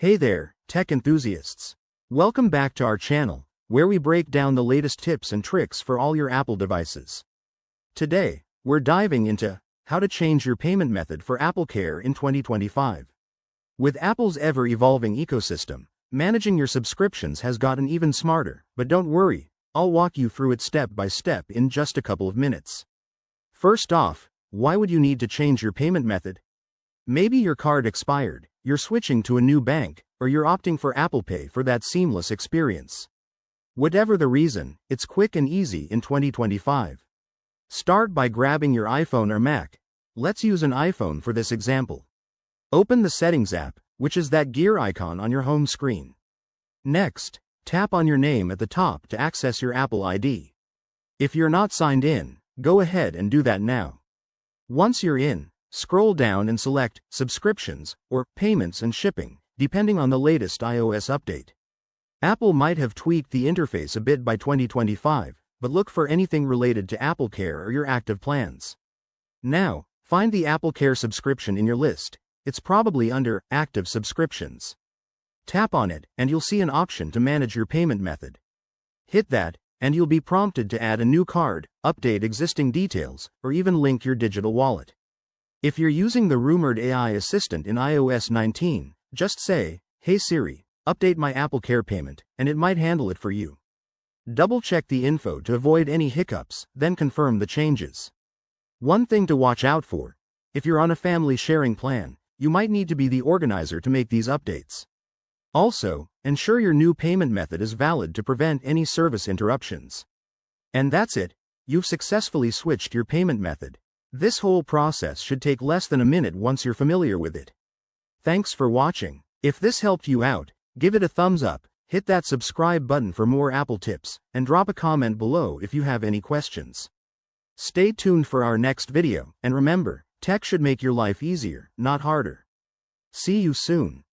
Hey there, tech enthusiasts. Welcome back to our channel, where we break down the latest tips and tricks for all your Apple devices. Today, we're diving into how to change your payment method for AppleCare in 2025. With Apple's ever-evolving ecosystem, managing your subscriptions has gotten even smarter, but don't worry, I'll walk you through it step by step in just a couple of minutes. First off, why would you need to change your payment method? Maybe your card expired, you're switching to a new bank, or you're opting for Apple Pay for that seamless experience. Whatever the reason, it's quick and easy in 2025. Start by grabbing your iPhone or Mac. Let's use an iPhone for this example. Open the Settings app, which is that gear icon on your home screen. Next, tap on your name at the top to access your Apple ID. If you're not signed in, go ahead and do that now. Once you're in, scroll down and select Subscriptions or Payments and Shipping, depending on the latest iOS update. Apple might have tweaked the interface a bit by 2025, but look for anything related to AppleCare or your active plans. Now, find the AppleCare subscription in your list. It's probably under Active Subscriptions. Tap on it, and you'll see an option to manage your payment method. Hit that, and you'll be prompted to add a new card, update existing details, or even link your digital wallet. If you're using the rumored AI assistant in iOS 19, just say, "Hey Siri, update my AppleCare payment," and it might handle it for you. Double-check the info to avoid any hiccups, then confirm the changes. One thing to watch out for: if you're on a family sharing plan, you might need to be the organizer to make these updates. Also, ensure your new payment method is valid to prevent any service interruptions. And that's it, you've successfully switched your payment method. This whole process should take less than a minute once you're familiar with it. Thanks for watching. If this helped you out, give it a thumbs up, hit that subscribe button for more Apple tips, and drop a comment below if you have any questions. Stay tuned for our next video, and remember, tech should make your life easier, not harder. See you soon.